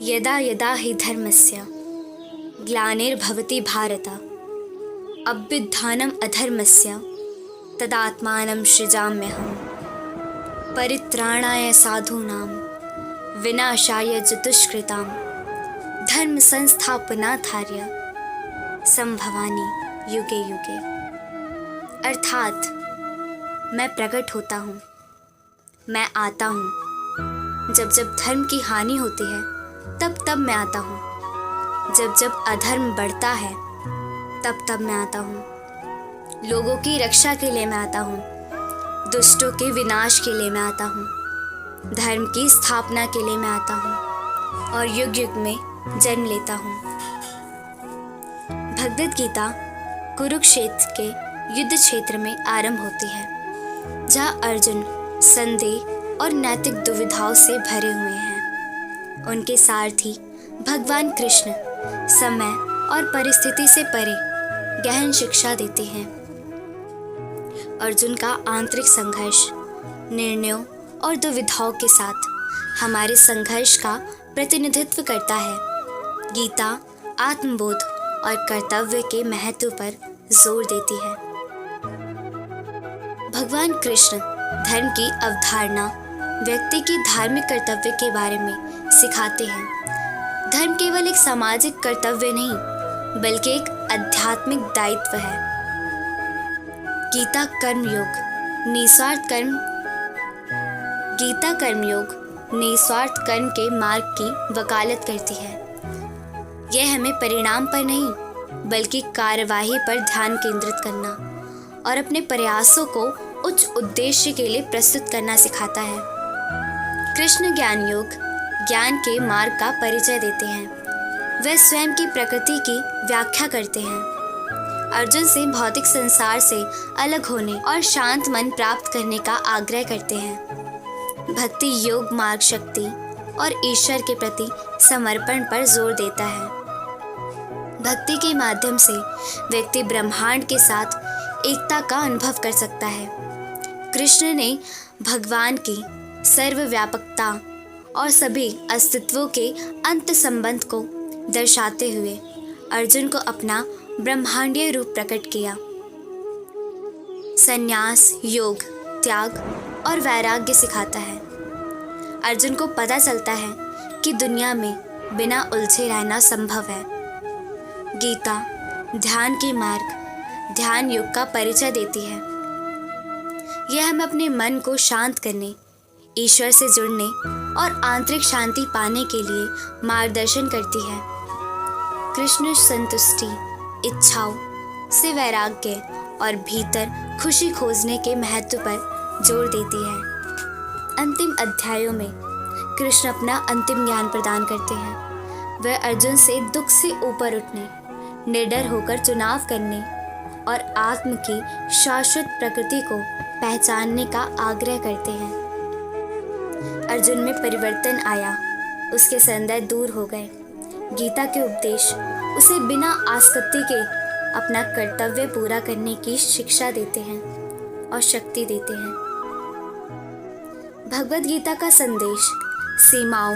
यदा यदा हि धर्मस्य ग्लानिर्भवति भारत अभ्युत्थानम् अधर्मस्य तदात्मानं सृजाम्यहम् परित्राणाय साधूनां विनाशाय चतुष्कृतां धर्म संस्थापनार्थाय संभवानि युगे युगे। अर्थात मैं प्रकट होता हूँ, मैं आता हूँ। जब जब धर्म की हानि होती है तब तब मैं आता हूँ, जब जब अधर्म बढ़ता है तब तब मैं आता हूँ। लोगों की रक्षा के लिए मैं आता हूँ, दुष्टों के विनाश के लिए मैं आता हूँ, धर्म की स्थापना के लिए मैं आता हूँ और युग युग में जन्म लेता हूँ। भगवद गीता कुरुक्षेत्र के युद्ध क्षेत्र में आरंभ होती है, जहाँ अर्जुन संदेह और नैतिक दुविधाओं से भरे हुए हैं। उनके सारथी भगवान कृष्ण समय और परिस्थिति से परे गहन शिक्षा देते हैं। अर्जुन का आंतरिक संघर्ष निर्णयों और दुविधाओं के साथ हमारे संघर्ष का प्रतिनिधित्व करता है। गीता आत्मबोध और कर्तव्य के महत्व पर जोर देती है। भगवान कृष्ण धर्म की अवधारणा व्यक्ति की धार्मिक कर्तव्य के बारे में सिखाते हैं। धर्म केवल एक सामाजिक कर्तव्य नहीं बल्कि एक आध्यात्मिक दायित्व है। गीता कर्मयोग निस्वार्थ कर्म के मार्ग की वकालत करती है। यह हमें परिणाम पर नहीं बल्कि कार्यवाही पर ध्यान केंद्रित करना और अपने प्रयासों को उच्च उद्देश्य के लिए प्रस्तुत करना सिखाता है। कृष्ण ज्ञान के मार्ग का परिचय देते हैं। वे स्वयं की प्रकृति की व्याख्या करते हैं। अर्जुन से भौतिक संसार से अलग होने और शांत मन प्राप्त करने का आग्रह करते हैं। भक्ति योग मार्ग शक्ति और ईश्वर के प्रति समर्पण पर जोर देता है। भक्ति के माध्यम से व्यक्ति ब्रह्मांड के साथ एकता का अनुभव कर सकता है। कृष्ण ने भगवान की सर्वव्यापकता और सभी अस्तित्वों के अंत संबंध को दर्शाते हुए अर्जुन को अपना ब्रह्मांडीय रूप प्रकट किया। संन्यास योग त्याग और वैराग्य सिखाता है। अर्जुन को पता चलता है कि दुनिया में बिना उलझे रहना संभव है। गीता ध्यान की मार्ग ध्यान योग का परिचय देती है। यह हमें अपने मन को शांत करने, ईश्वर से जुड़ने और आंतरिक शांति पाने के लिए मार्गदर्शन करती है। कृष्ण संतुष्टि इच्छाओं से वैराग्य और भीतर खुशी खोजने के महत्व पर जोर देती है। अंतिम अध्यायों में कृष्ण अपना अंतिम ज्ञान प्रदान करते हैं। वह अर्जुन से दुख से ऊपर उठने, निडर होकर चुनाव करने और आत्म की शाश्वत प्रकृति को पहचानने का आग्रह करते हैं। अर्जुन में परिवर्तन आया, उसके संदेह दूर हो गए। गीता के उपदेश उसे बिना आसक्ति के अपना कर्तव्य पूरा करने की शिक्षा देते हैं और शक्ति देते हैं। भगवद गीता का संदेश सीमाओं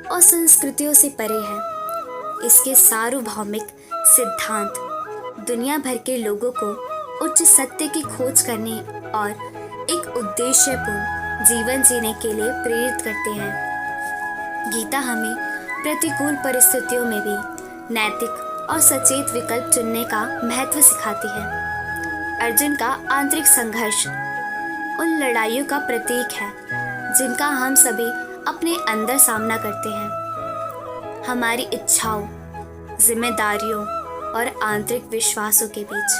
और संस्कृतियों से परे है। इसके सार्वभौमिक सिद्धांत दुनिया भर के लोगों को उच्च सत्य की खोज करने और एक उद्देश्यपूर्ण जीवन जीने के लिए प्रेरित करते हैं। गीता हमें प्रतिकूल परिस्थितियों में भी नैतिक और सचेत विकल्प चुनने का महत्व सिखाती है। अर्जुन का आंतरिक संघर्ष उन लड़ाइयों का प्रतीक है जिनका हम सभी अपने अंदर सामना करते हैं, हमारी इच्छाओं, जिम्मेदारियों और आंतरिक विश्वासों के बीच।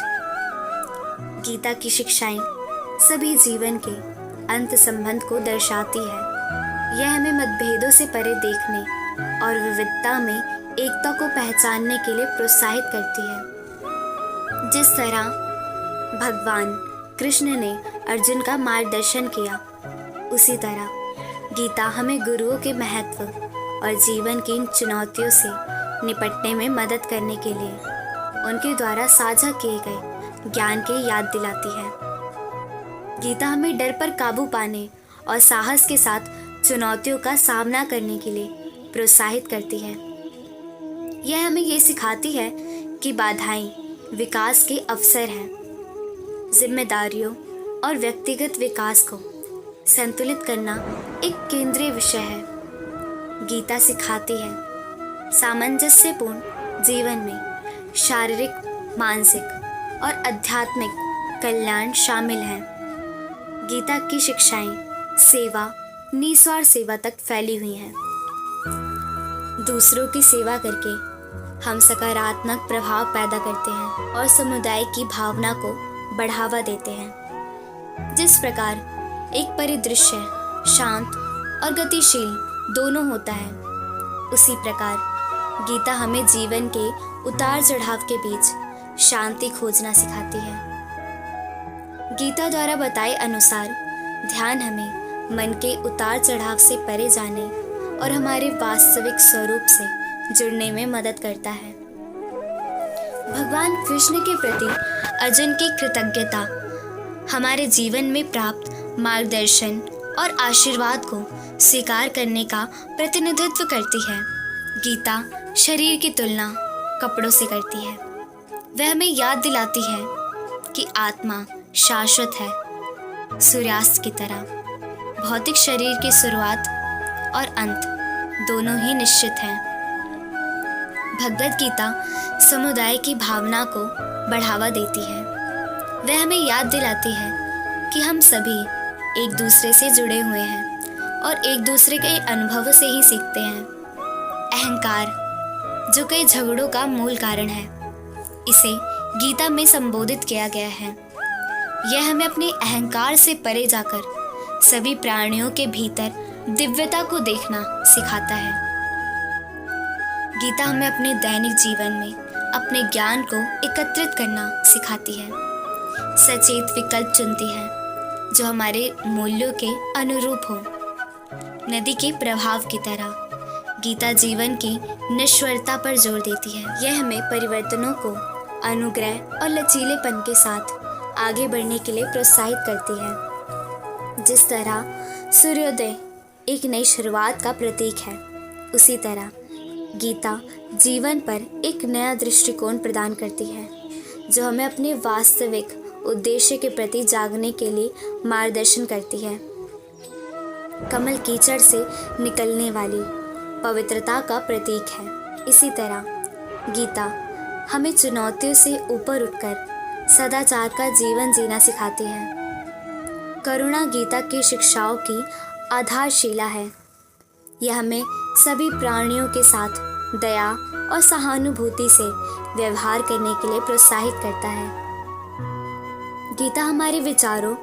गीता की शिक्षाएं सभी जीवन के अंत संबंध को दर्शाती है। यह हमें मतभेदों से परे देखने और विविधता में एकता को पहचानने के लिए प्रोत्साहित करती है। जिस तरह भगवान कृष्ण ने अर्जुन का मार्गदर्शन किया, उसी तरह गीता हमें गुरुओं के महत्व और जीवन की इन चुनौतियों से निपटने में मदद करने के लिए उनके द्वारा साझा किए गए ज्ञान की याद दिलाती है। गीता हमें डर पर काबू पाने और साहस के साथ चुनौतियों का सामना करने के लिए प्रोत्साहित करती है। यह हमें ये सिखाती है कि बाधाएं विकास के अवसर हैं। जिम्मेदारियों और व्यक्तिगत विकास को संतुलित करना एक केंद्रीय विषय है। गीता सिखाती है सामंजस्यपूर्ण जीवन में शारीरिक, मानसिक और आध्यात्मिक कल्याण शामिल है। गीता की शिक्षाएं सेवा, निस्वार्थ सेवा तक फैली हुई हैं। दूसरों की सेवा करके हम सकारात्मक प्रभाव पैदा करते हैं और समुदाय की भावना को बढ़ावा देते हैं। जिस प्रकार एक परिदृश्य शांत और गतिशील दोनों होता है, उसी प्रकार गीता हमें जीवन के उतार चढ़ाव के बीच शांति खोजना सिखाती है। गीता द्वारा बताए अनुसार ध्यान हमें मन के उतार चढ़ाव से परे जाने और हमारे वास्तविक स्वरूप से जुड़ने में मदद करता है। भगवान कृष्ण के प्रति अर्जुन की कृतज्ञता हमारे जीवन में प्राप्त मार्गदर्शन और आशीर्वाद को स्वीकार करने का प्रतिनिधित्व करती है। गीता शरीर की तुलना कपड़ों से करती है। वह हमें याद दिलाती है कि आत्मा शाश्वत है, सूर्यास्त की तरह। भौतिक शरीर की शुरुआत और अंत दोनों ही निश्चित हैं। भगवद गीता समुदाय की भावना को बढ़ावा देती है। वह हमें याद दिलाती है कि हम सभी एक दूसरे से जुड़े हुए हैं और एक दूसरे के अनुभवों से ही सीखते हैं। अहंकार, जो कई झगड़ों का मूल कारण है, इसे गीता में संबोधित किया गया है। यह हमें अपने अहंकार से परे जाकर सभी प्राणियों के भीतर दिव्यता को देखना सिखाता है। गीता हमें अपने दैनिक जीवन में अपने ज्ञान को एकत्रित करना सिखाती है। सचेत विकल्प चुनती है जो हमारे मूल्यों के अनुरूप हो। नदी के प्रभाव की तरह गीता जीवन की नश्वरता पर जोर देती है। यह हमें परिवर्तनों को अनुग्रह और लचीलेपन के साथ आगे बढ़ने के लिए प्रोत्साहित करती है। जिस तरह सूर्योदय एक नई शुरुआत का प्रतीक है, उसी तरह गीता जीवन पर एक नया दृष्टिकोण प्रदान करती है, जो हमें अपने वास्तविक उद्देश्य के प्रति जागने के लिए मार्गदर्शन करती है। कमल कीचड़ से निकलने वाली पवित्रता का प्रतीक है। इसी तरह गीता हमें चुनौतियों से ऊपर उठकर सदाचार का जीवन जीना सिखाती है। करुणा गीता की शिक्षाओं की आधारशिला है। यह हमें सभी प्राणियों के साथ दया और सहानुभूति से व्यवहार करने के लिए प्रोत्साहित करता है। गीता हमारे विचारों,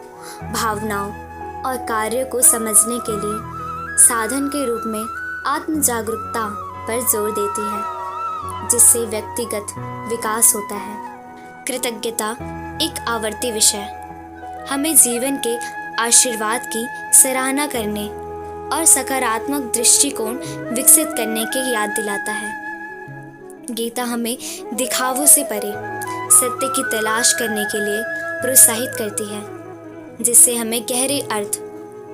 भावनाओं और कार्यों को समझने के लिए साधन के रूप में आत्म जागरूकता पर जोर देती है, जिससे व्यक्तिगत विकास होता है। कृतज्ञता एक आवर्ती विषय हमें जीवन के आशीर्वाद की सराहना करने और सकारात्मक दृष्टिकोण विकसित करने की याद दिलाता है। गीता हमें दिखावों से परे सत्य की तलाश करने के लिए प्रोत्साहित करती है, जिससे हमें गहरे अर्थ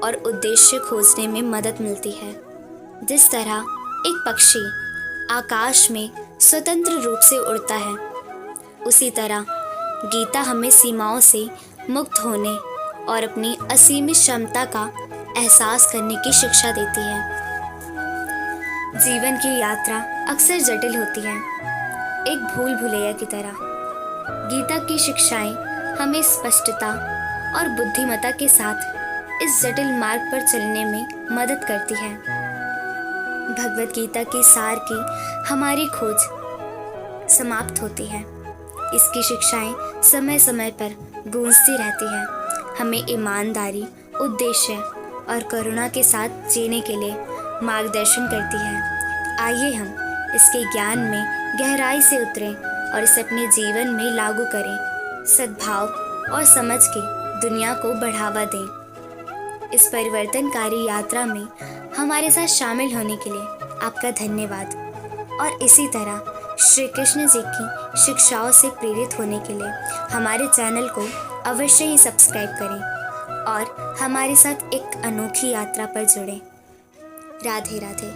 और उद्देश्य खोजने में मदद मिलती है। जिस तरह एक पक्षी आकाश में स्वतंत्र रूप से उड़ता है, उसी तरह गीता हमें सीमाओं से मुक्त होने और अपनी असीमित क्षमता का एहसास करने की शिक्षा देती है। जीवन की यात्रा अक्सर जटिल होती है, एक भूल भुलैया की तरह। गीता की शिक्षाएं हमें स्पष्टता और बुद्धिमत्ता के साथ इस जटिल मार्ग पर चलने में मदद करती है। भगवद गीता की सार की हमारी खोज समाप्त होती है। इसकी शिक्षाएं समय समय पर गूंजती रहती हैं, हमें ईमानदारी, उद्देश्य और करुणा के साथ जीने के लिए मार्गदर्शन करती है। आइए हम इसके ज्ञान में गहराई से उतरें और इसे अपने जीवन में लागू करें। सद्भाव और समझ के दुनिया को बढ़ावा दें। इस परिवर्तनकारी यात्रा में हमारे साथ शामिल होने के लिए आपका धन्यवाद। और इसी तरह श्री कृष्ण जी की शिक्षाओं से प्रेरित होने के लिए हमारे चैनल को अवश्य ही सब्सक्राइब करें और हमारे साथ एक अनोखी यात्रा पर जुड़ें। राधे राधे।